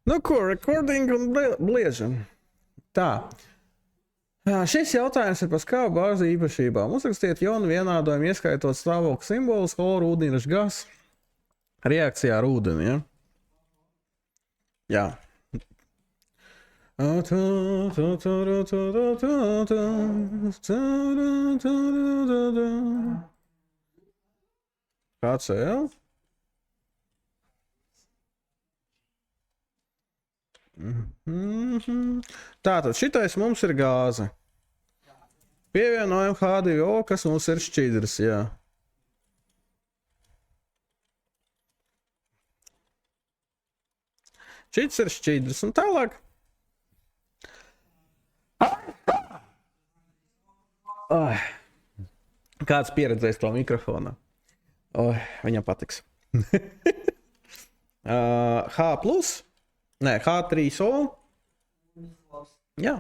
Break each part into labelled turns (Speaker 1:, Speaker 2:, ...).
Speaker 1: Nu ko, recording un blieži. Tā. Šis jautājums ir par skābu bāzi īpašībām. Uzrakstiet jonu vienādojumu, ieskaitot stāvokļa simbolus, chloru, ūdeņraža gāzi. Reakcijā ar ūdeni, ja? Jā. Kāds vēl? Tātad šitais mums ir gāze. Pievienojam H2O, kas mums ir šķidrs, jā. Šits ir šķidrs un tālāk. Kāds pieredzēs to mikrofonā? Viņam patiks. H plus. Nē, H3O. Jā.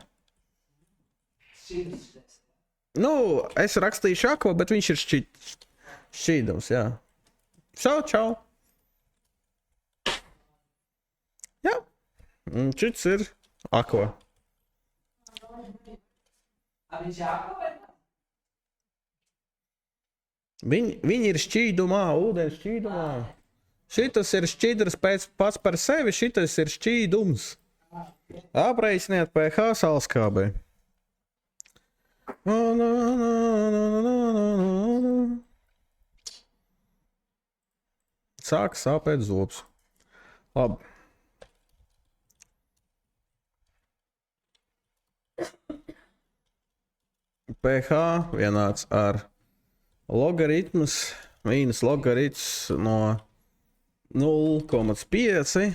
Speaker 1: Nu, es rakstīšu ako, bet viņš ir šķīdums, jā. Čau. Jā. Un šits ir ako. Viņi ir šķīdumā, ūdens šķīdumā. Šitas ir šķidrs pats par sevi, šitas ir šķīdums. Aprēķiniet pH sauleskābei. Sāk sāpēt zobs. Labi. pH vienāds ar logaritmus mīnus logaritms no 0,5.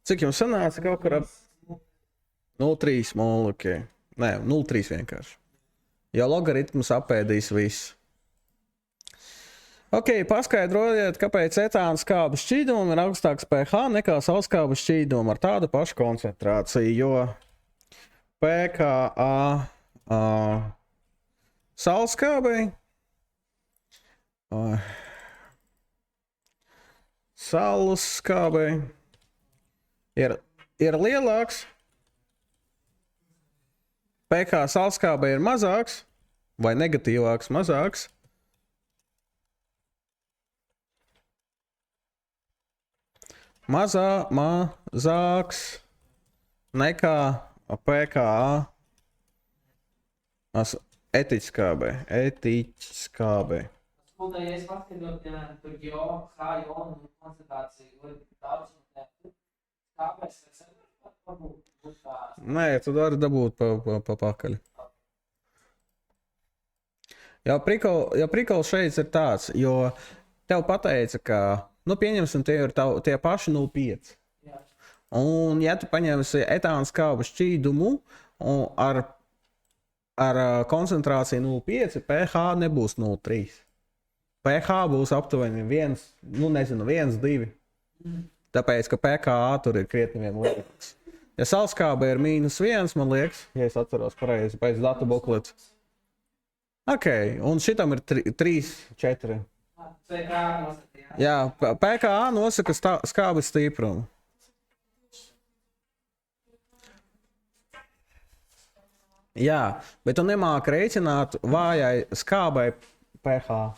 Speaker 1: Cik jums sanāca kaut kur ap 0,3 molu, ok. Nē, 0,3 vienkārši. Jo logaritms apēdīs visu. Ok, paskaidrojiet, kāpēc etāna skābu šķīdumam ir augstāks pH nekā sauleskābu šķīdumam ar tādu pašu koncentrāciju, jo pKa sauleskābei ir lielāks, pH sauleskābei ir mazāks vai negatīvāks, mazāks. Mazāks nekā pKa etiķskābei.
Speaker 2: Un, ja es paskaidrotu, piemēram, tur H-jonu koncentrāciju, daudz, kāpēc es varbūt tā...
Speaker 1: Nē, tu vari dabūt pa pakaļ. Jo prikals šeit ir tāds, jo tev pateica, ka, nu pieņemsim, tie ir tie paši 0,5. Un ja tu paņemsi etāna skābu šķīdumu ar koncentrāciju 0,5, pH nebūs 0,3. pH būs aptuveni 1, 2. Tāpēc, ka pKa tur ir krietni vien lielāks. Ja sauleskābe ir -1, man liekas, ja es atceros pareizi, pēc datu bukleta. Ok, un šitam ir 3, 4. Jā, pKa nosaka skābes stiprumu. Jā, bet tu nemāki rēķināt vājai skābai pH.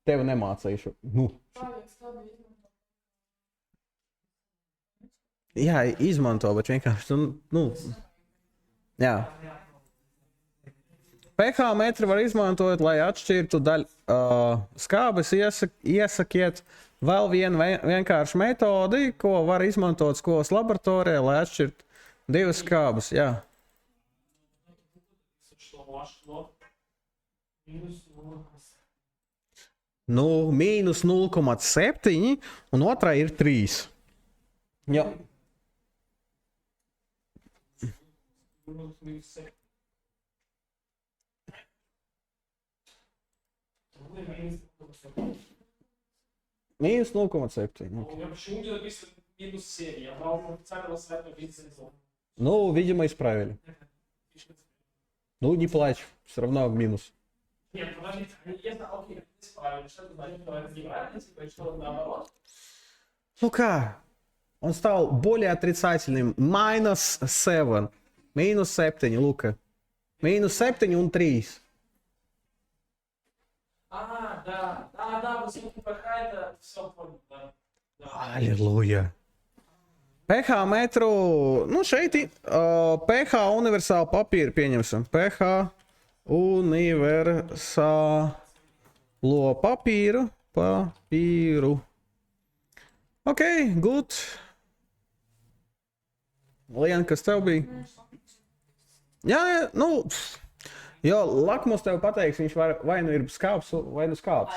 Speaker 1: Tevi nemācīšu. Jā, izmanto, bet vienkārši, jā. pH metri var izmantot, lai atšķirtu skābes. Iesakiet vēl vienu vienkāršu metodi, ko var izmantot skolas laboratorijā, lai atšķirtu divas skābes, jā. Nu, mīnus 0,7 un otrā ir 3. Jā. Минус 0,7. Ну, видимо, исправили. Ну, не плачь, все равно минус.
Speaker 2: Нет, подождите, если окей, исправили, что это значит, что это неправильно, типа, и что наоборот?
Speaker 1: Nu kā? Он стал более отрицательным. -7. -7, Лука. -7 un 3.
Speaker 2: Да, você ПХ это все понял, да.
Speaker 1: Aleluja. pH metru, nu šeit pH universālu papīru pieņemsim. pH universālo papīru. Ok, good. Lien, kas tev bija? Jā, nu, jo lakmus tev pateiks, viņš vai nu ir skāps, vai nu skāps.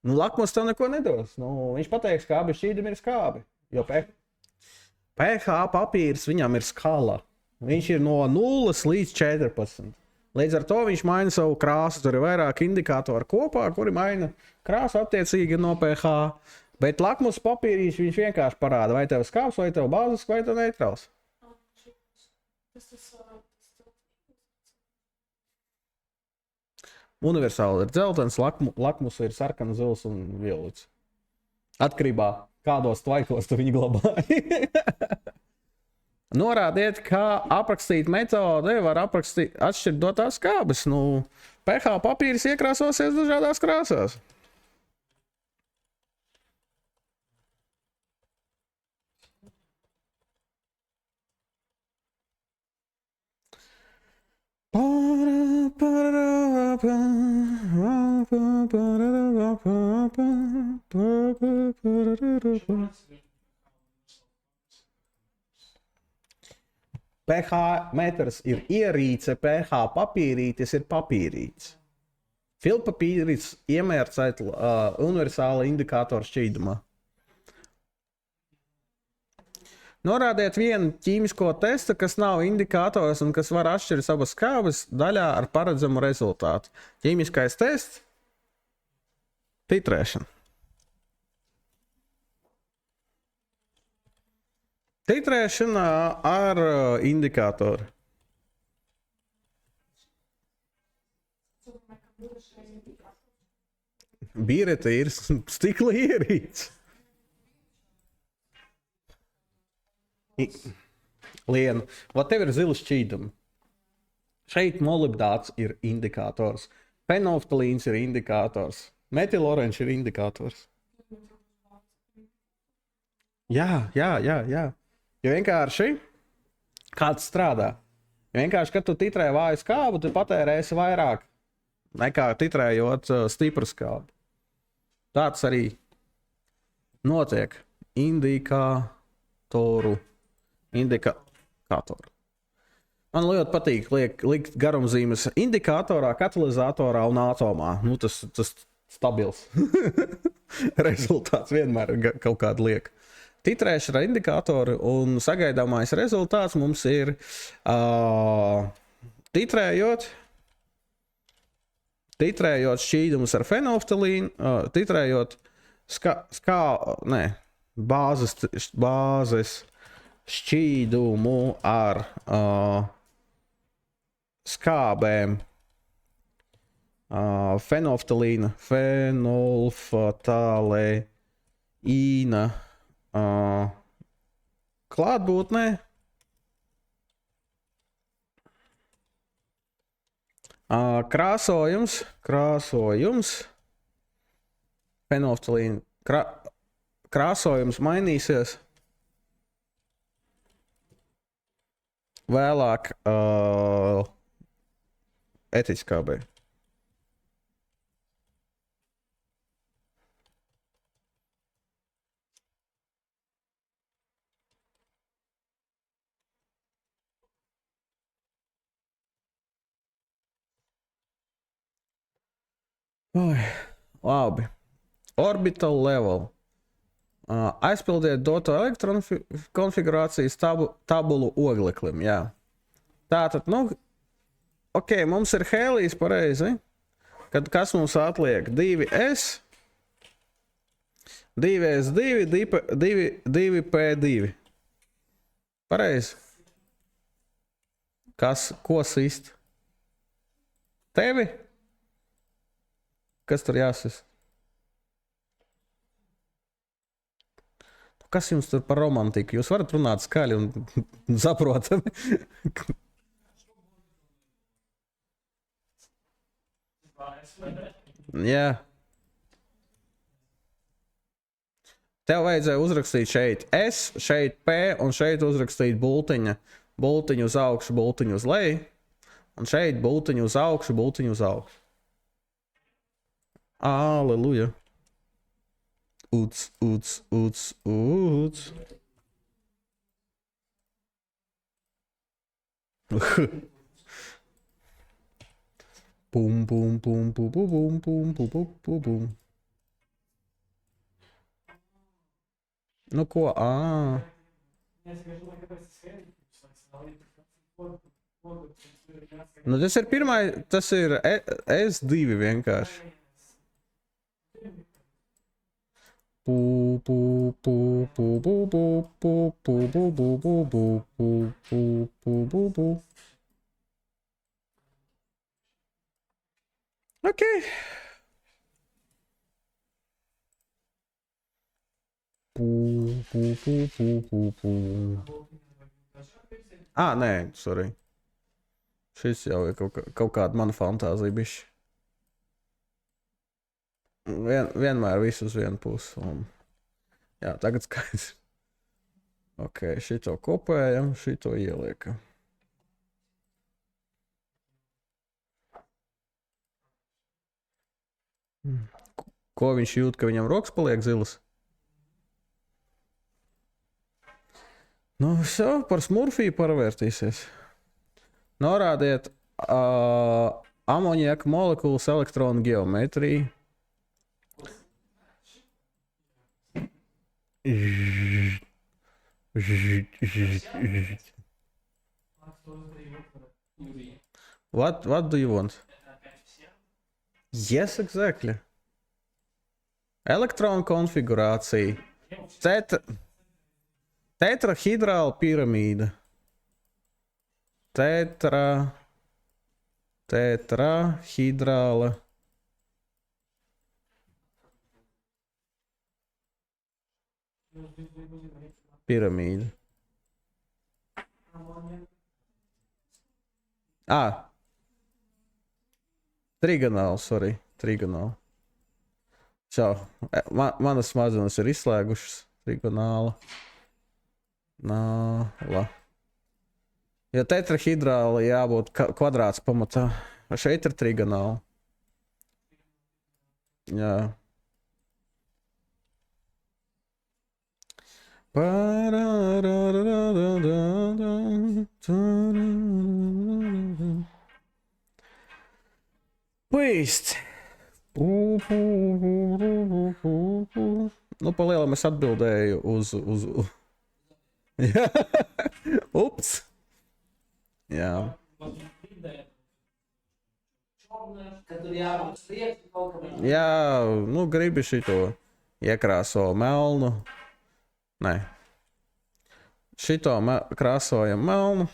Speaker 1: Nu, lakmus tev neko nedos. Nu, viņš pateiks, ka abi šķīdumi ir skābi. Jo pH papīrs viņam ir skala. Viņš ir no 0 līdz 14. Līdz ar to viņš maina savu krāsu. Tur ir vairāk indikātori kopā, kuri maina krāsu attiecīgi no pH. Bet lakmus papīrīši viņš vienkārši parāda, vai tev skāps, vai tev bāzes, vai tev neitrāls. Universāli ir dzeltens, lakmus ir sarkana, zils un violets. Atkarībā, kādos tvaikos tu viņu glabāji. Norādiet, kā aprakstīt metode, var atšķirt dotās skābes. Nu, pH papīrs iekrāsosies dažādās krāsās. pH metrs ir ierīce, pH papīrītis ir papīrītis. Filpapīrītis iemērcēt universāla indikātora šķīdumā. Norādiet vienu ķīmisko testu, kas nav indikators un kas var atšķirt abas skābes daļā ar paredzamu rezultātu. Ķīmiskais tests – titrēšana. Titrēšana ar indikātoru. Bīrete ir stikla ierīce. Lienu, vai tev ir zila šķīdumi? Šeit molibdāts ir indikators. Fenolftalīns ir indikators. Metilorenš ir indikators. Jā. Jo vienkārši kāds strādā. Jo vienkārši, kad tu titrē vāju skābu, tu patērēsi vairāk nekā titrējot stipru skābu. Tāds arī notiek. Indikātoru. Man ļoti patīk likt garumzīmes indikatorā, katalizatorā un atomā. Nu, tas stabils. Rezultāts vienmēr ir kaut kāda lieka. Titrēšana ar indikātoru un sagaidāmais rezultāts mums ir titrējot šķīdumus ar fenolftalīnu, titrējot bāzes šķīdumu ar skābēm, fenolftalīna klātbūtnē. Krāsojums, fenolftalīna krāsojums mainīsies. Vēlāk etiķskābē. Labi. Orbital level. Aizpildiet doto elektronu konfigurācijas tabulu ogleklim, jā. Tātad, ok, mums ir hēlijs pareizi. Kad kas mums atliek? 2S, 2S2, 2P2. Pareizi. Ko sist? Tevi? Kas tur jāsist? Kas jums tur par romantiku? Jūs varat runāt skaļi un saprotami. Jā. Tev vajadzēja uzrakstīt šeit S, šeit P un šeit uzrakstīt bultiņa. Bultiņu uz augšu, bultiņu uz leju. Un šeit bultiņu uz augšu, bultiņu uz augšu. Aleluja. Uts, uts, uts, uts. Pum, pum, pum, pum, pum, pum, pum, pum, pum, pum, pum. Nu ko, Nu tas ir pirmais, tas ir S2 vienkārši. Pu, pu, pu, pu, pu, pu, pu, pu, pu, pu, pu, pu, pu, pu, pu, pu, pu. Ok. Pu, pu, pu, pu, pu, pu. Nē, sorry. Šis jau ir kaut kāda mana fantāzija bišķi. Vienmēr visu uz vienu pusi. Jā, tagad skaidrs. Ok, šito kopējam, šito ieliekam. Ko viņš jūt, ka viņam rokas paliek zilas? Nu, visu par smurfiju parvērtīsies. Norādiet amoniaka molekulas elektronu geometriju. What do you want? Yes, exactly. Elektronu konfigurācija. Tetrahidrāla piramīda. Tetrahidrāla piramīda. Trigonāla, sorry. Trigonāla. Čau. Manas smadzenes ir izslēgušas. Trigonāla. Nāla. Jo tetrahidrāla jābūt kvadrāts pamatā. Šeit ir trigonāla. Jā. Puist. Nu, pa lielam es atbildēju uz... Ups. Jā. Jā, nu gribi šito iekrāso melnu. Nē. Šito krāsojam melnu.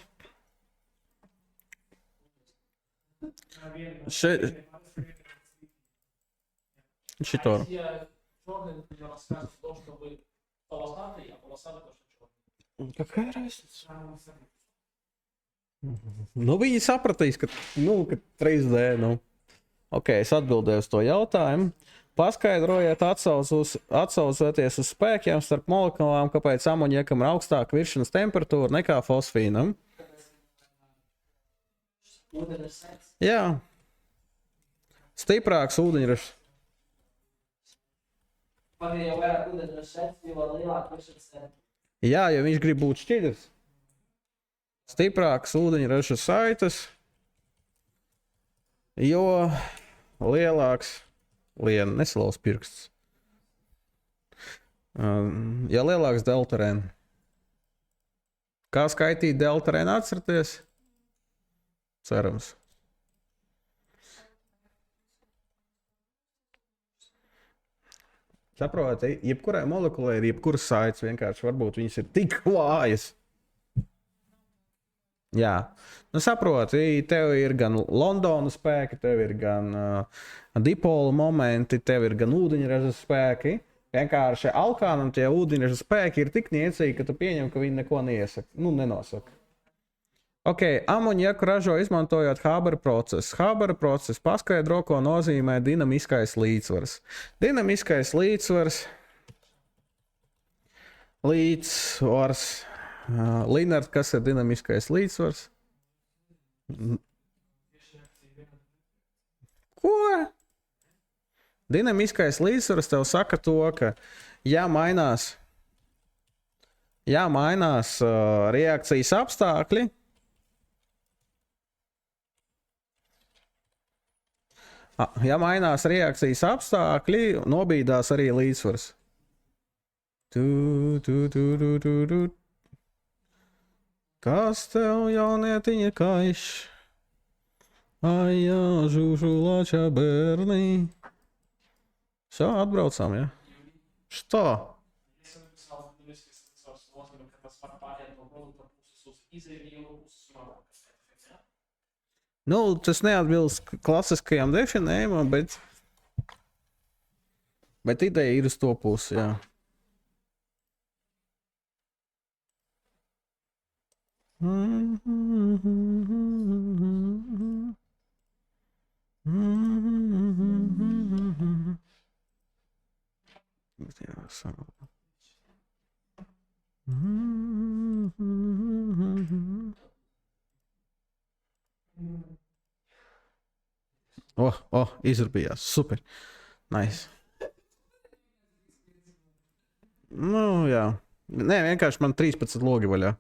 Speaker 1: Šito. Какая разница? Nu, viņi sapratīs, ka 3D, Ok, es atbildēju uz to jautājumu. Paskaidrojiet, atsaucoties uz spēkiem starp molekulām, kāpēc amoniakam ir augstāka viršanas temperatūra nekā fosfīnam. Jā. Stiprāks ūdeņražs. Jā, jo viņš grib būt šķidrs. Stiprāks ūdeņraža saites, jo lielāks nesalauz pirksts. Ja lielāks delta-Rn. Kā skaitīt delta-Rn, atceraties? Cerams. Saproti, jebkurai molekulai ir jebkuras saites, vienkārši varbūt viņas ir tik vājas. Jā, nu saproti, tev ir gan Londona spēki, tev ir gan dipola momenti, tev ir gan ūdeņraža spēki. Vienkārši alkānam tie ūdeņraža spēki ir tik niecīgi, ka tu pieņem, ka viņi neko neiesaka. Nu, nenosaka. Ok, amoniaku ražo izmantojot Habera procesu. Habera process paskaidro, ko nozīmē dinamiskais līdzsvars. Dinamiskais līdzsvars. Linard, kas ir dinamiskais līdzsvars? Ko? Dinamiskais līdzsvars tev saka to, ka ja mainās reakcijas apstākļi, nobīdās arī līdzsvars. Kas tev jaunietiņa kaiš? Ai, jā, žūžu lačā bērnī. Все, atbraucām, ja? Что? Nu, tas neatbilst klasiskajam definējumam, bet ideja ir uz to pusi, jā. Izrabījās, super, nice. Nu, jā. Nē, vienkārši man 13 logi vaļā.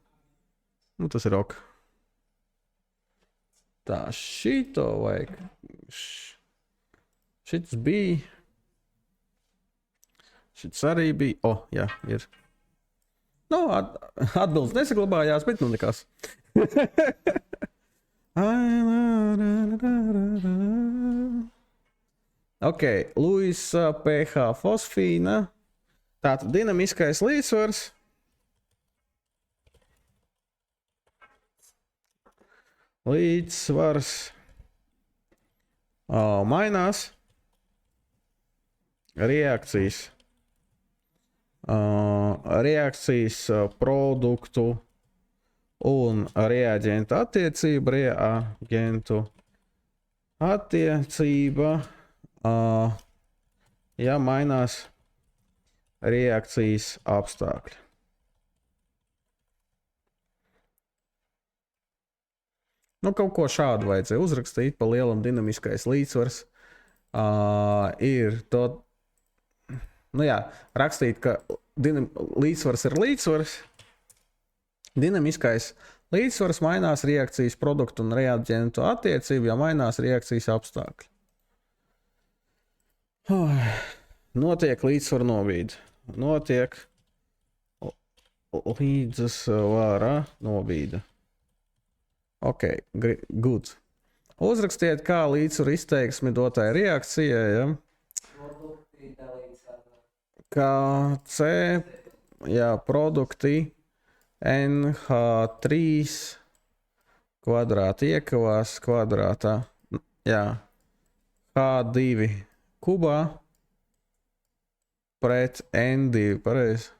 Speaker 1: Nu, tas ir ok. Tā, šito vajag. Šits bija. Šits arī bija. Jā, ir. Nu, atbildes nesaglabājās, bet nu nekas. Ok, Luisa pH fosfīna. Tātad dinamiskais līdzsvars. Līdzsvars mainās. Reakcijas produktu un reaģentu attiecība. Ja mainās reakcijas apstākļi. Nu, kaut ko šādu vajadzēja uzrakstīt, pa lielam dinamiskais līdzsvars. Ir to, nu jā, rakstīt, ka līdzsvars ir līdzsvars. Dinamiskais līdzsvars mainās reakcijas produktu un reaģentu attiecību, ja mainās reakcijas apstākļi. Notiek līdzsvara nobīde. Notiek līdzsvara nobīde. Ok, good. Uzrakstiet, kā līdzsvaru izteiksmi dotai reakcijai, ja? Kā C, jā, produkti NH3 kvadrāti iekavās kvadrātā, jā, H2 kubā pret N2, pareizi.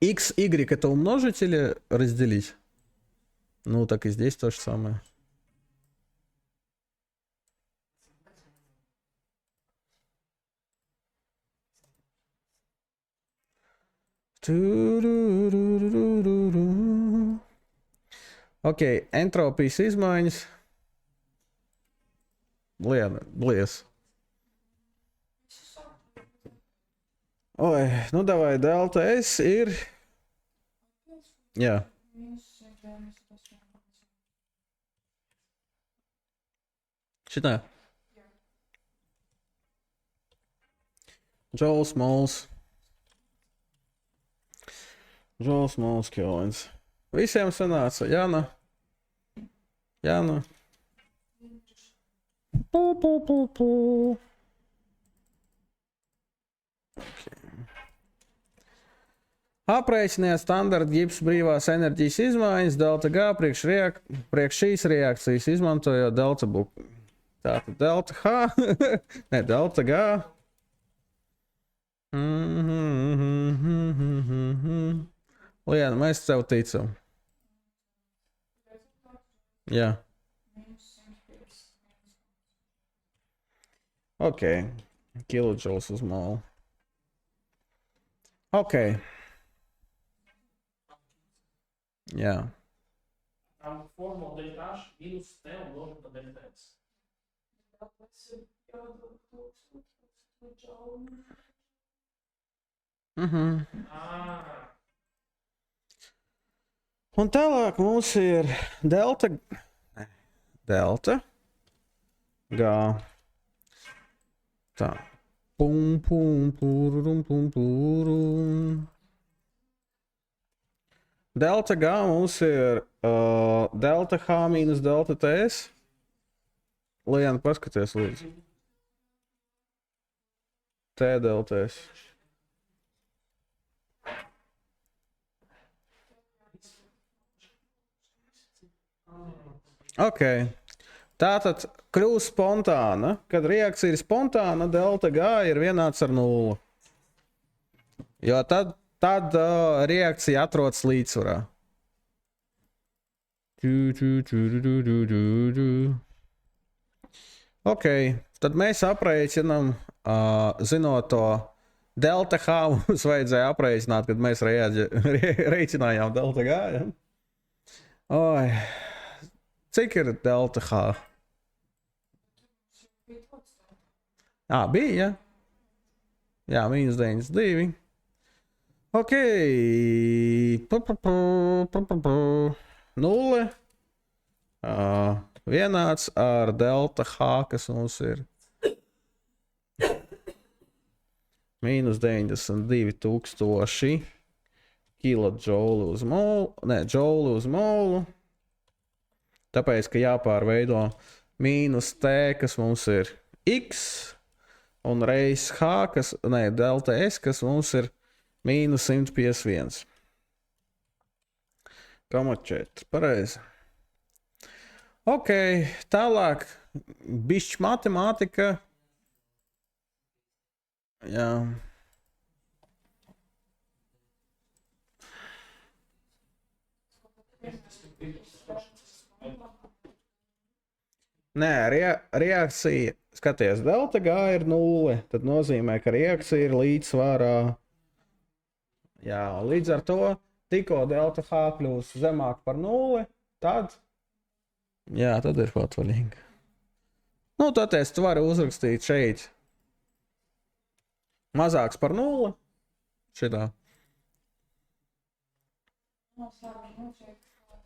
Speaker 1: X, Y это умножить или разделить? Ну, так и здесь то же самое. Ok, entropijas izmaiņas. Blies. Oi, nu davai, delta S ir. Jā. Šitā. Joules, mols. Joules, mols, kelvins. Visiem sanāca, Jāna. Pu. Okay. Aprēķiniet standarta ģipsa brīvās enerģijas izmaiņas delta G priekš šīs reakcijas, izmantojot delta buku. Tātad delta H, ne, delta G. Liena, mēs tev ticam. Jā. Ok. Kilojoules uz molu. Ok. Jā.
Speaker 3: Tam formula dēļ minus T un nožota dēļ T.
Speaker 1: Un tālāk mums ir delta G. Tā. Pum, pum, pururum, pum, purum. Delta G mums ir delta H mīnus delta Ts. Liena, paskaties lūdzu. T delta S. Ok. Tātad kļūst spontāna. Kad reakcija ir spontāna, delta G ir vienāds ar 0. Jo tad reakcija atrodas līdzsvarā. Ok, tad mēs aprēķinām, zinot to delta H, mums vajadzēja aprēķināt, kad mēs reiķinājām delta G. Ja? Oi, cik ir delta H? Bija, ja? Jā, mīnus 92. Ok. 0. Vienāds ar delta H, kas mums ir mīnus 92,000 kilojouli uz molu, ne, jouli uz molu. Tāpēc, ka jāpārveido mīnus T, kas mums ir X, un reiz H, kas, ne, delta S, kas mums ir mīnus 151. 0,4. Pareizi. Ok, tālāk. Bišķi matemātika. Jā. Nē, reakcija, skaties, delta G ir 0, tad nozīmē, ka reakcija ir līdzsvarā. Jā, līdz ar to, tikko delta H kļūs zemāk par 0, tad, jā, tad ir patvaļīgi. Nu, tad es varu uzrakstīt šeit mazāks par 0, šitā.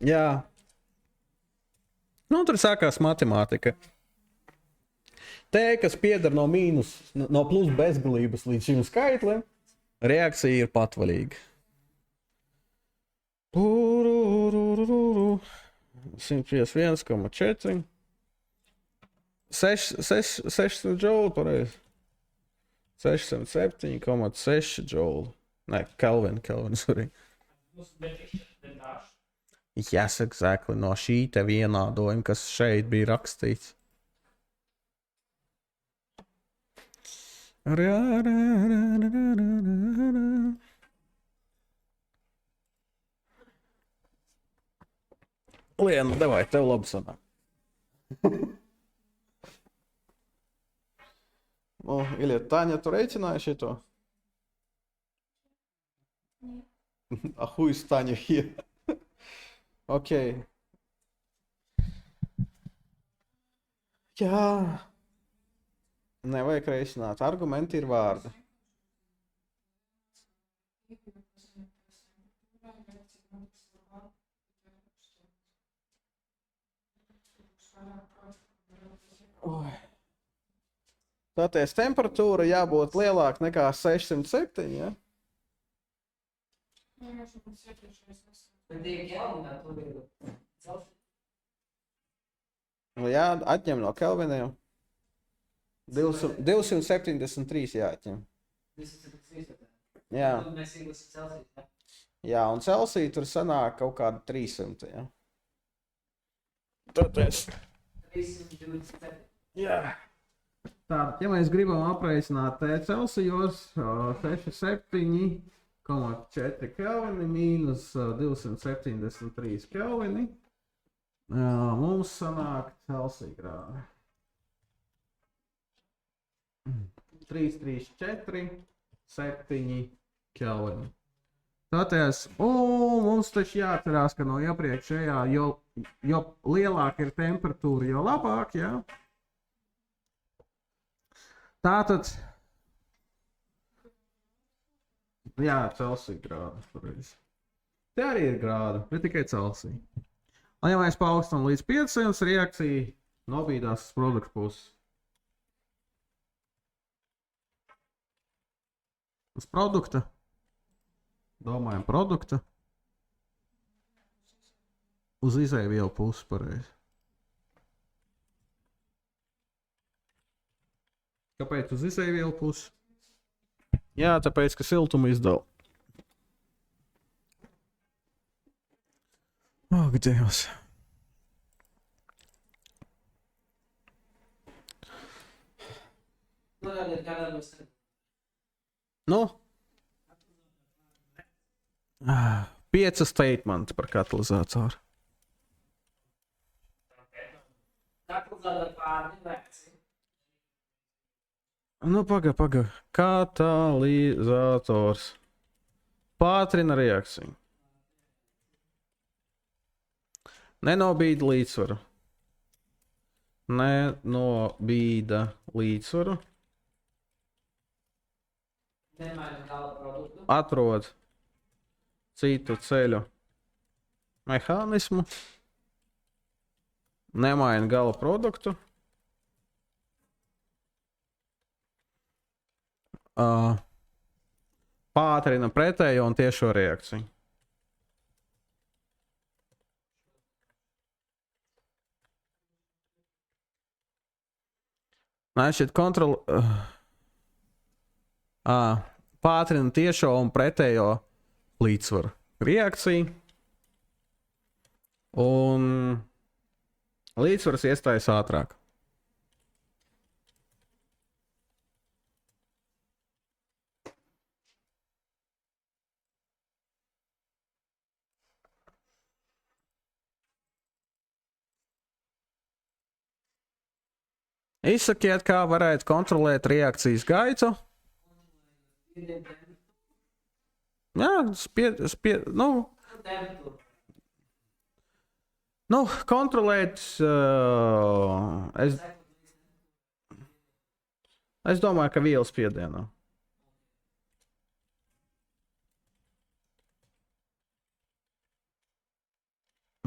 Speaker 1: Jā. Nu, tur sākās matemātika. T, kas pieder no mīnus, no plus bezgalības līdz šim skaitlim, reakcija ir patvaļīga. 151,4. 600 džouli, pareizi. 607,6 džouli. Nē, Kelvin, sorry. Yes, exactly. No šī te vienādojuma, kas šeit bija rakstīts. Liena, davai, tev labi sanāk. Или Таня, tu rēķināji šito? A who is Tanya here? Ok. Jā. Nevajag reiķināt. Argumenti ir vārdi. Tātad temperatūra jābūt lielāka nekā 607, ja? Jā, atņem no Kelviniem. 273 jāatņem. Jā. Jā, un Celsija tur sanāk kaut kāda 300. Ja? Tāpēc.
Speaker 2: 327.
Speaker 1: Jā. Tātad, ja mēs gribam aprēķināt Celsijos 67,4 kelvini mīnus 273 kelvini, mums sanāk Celsija grādi. 334, 7 kelvini. Tātad, mums taču jāatcerās, ka no iepriekšējā, jo lielāka ir temperatūra, jo labāk, jā. Tātad, jā, Celsija grādi, pareizi. Te arī ir grādi, bet tikai Celsija. Un ja mēs paaugstam līdz 500, reakcija nobīdās uz produktu puses. Uz produkta. Domājam produkta. Uz izēvielu puses, pareizi. Kāpēc uz izēvielu pusi? Jā, tāpēc, ka siltumu izdala. Ak, Dievs. Nu? 5 statementi par katalizatoru.
Speaker 2: Katalizātori pārni reakcija.
Speaker 1: Nu, paga. Katalizators pātrina reakciju. Nenobīda līdzsvaru.
Speaker 2: Nemaina gala produktu.
Speaker 1: Atrod citu ceļu mehānismu. Nemaina gala produktu. Pātrina pretējo un tiešo reakciju. Nē, šeit pātrina tiešo un pretējo līdzsvaru reakciju. Un līdzsvars iestājas ātrāk. Izsakiet, kā varētu kontrolēt reakcijas gaitu. Jā, kontrolēt, es domāju, ka vielas spiedienā.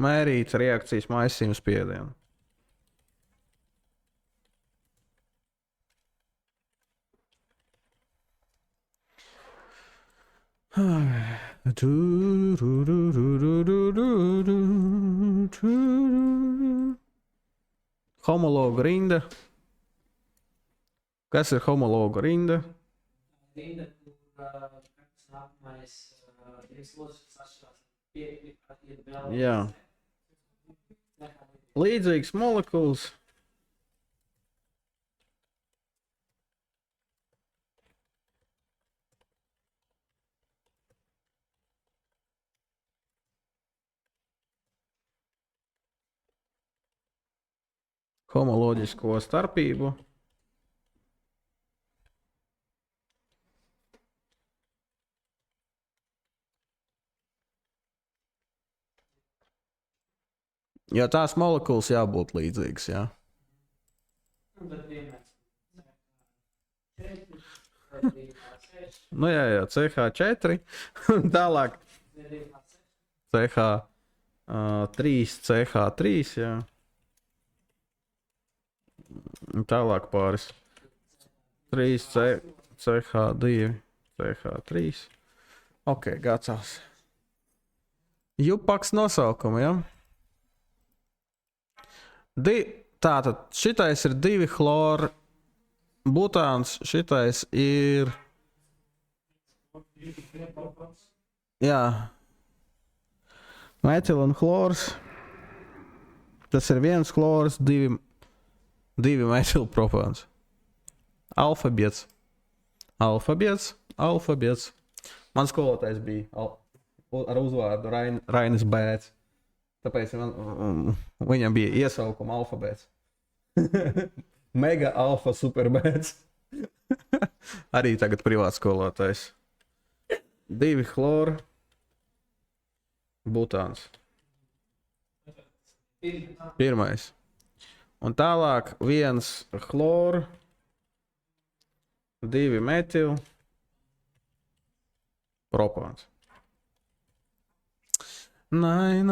Speaker 1: Mērīt reakcijas maisījuma spiedienu. Homologa rinda. Kas ir homologa rinda?
Speaker 2: Rinda, kur nākamais slodzi atšķirās.
Speaker 1: Jā. Līdzīgs molekulas. Homoloģisko starpību. Jo tās molekulas jābūt līdzīgas, jā. Nu jā, CH4. Tālāk CH3, CH3, jā. Tālāk pāris 3, CH2, CH3. Ok, gācās. Jupaks nosaukumi, ja? Tātad, šitais ir 2 chlor butāns, šitais ir... Jā, Metilchlors. Tas ir viens chlors, divi metilpropāns. Alfabets. Mans skolotājs bija ar uzvārdu Rainis Bēts. Tāpēc viņam bija iesaukuma alfabēts. Mega alfa superbēts. Arī tagad privāts skolotājs. 2 chlori. Butāns. Pirmais. Un tālāk 1 chlori. 2 metil. Propāns. Nai.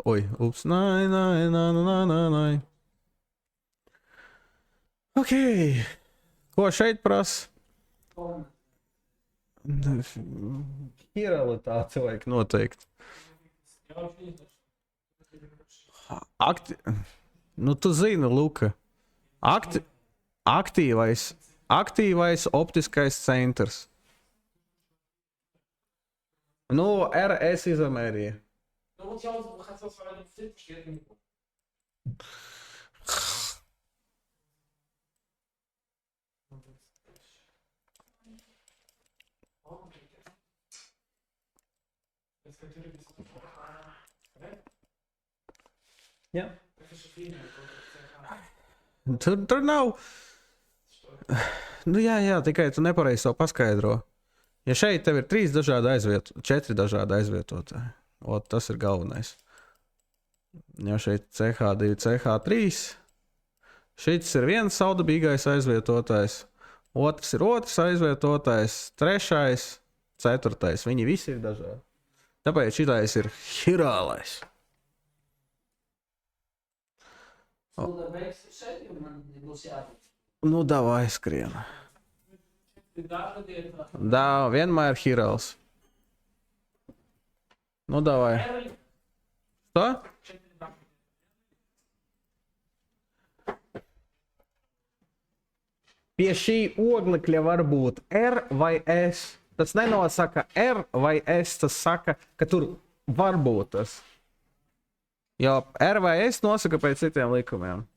Speaker 1: Oi, ups, nai. Ok. Ko šeit prasa? Hiralitāte vajag noteikti. Nu, tu zini, Luka. Aktīvais optiskais centrs. Nu, RS izomērija.
Speaker 3: Ну вот я вот хотел с вами обсудить, потому что я это не помню.
Speaker 1: Jā. Tur nav. Nu, jā, tikai tu nepareizi to paskaidro. Ja šeit tev ir 4 dažādi aizvietotāji, tas ir galvenais. Ja šeit CH2, CH3, šis ir viens saudabīgais aizvietotājs, otrs ir otrs aizvietotājs, trešais, ceturtais. Viņi visi ir dažādi. Tāpēc šitais ir hirālais. Nu, davai skrien. Da, vienmēr hirāls. Nu, davai. Što? Pie šī oglekļa var būt R vai S. Tas nenosaka R vai S, tas saka, ka tur var būt tas. Jo R vai S nosaka pēc citiem likumiem.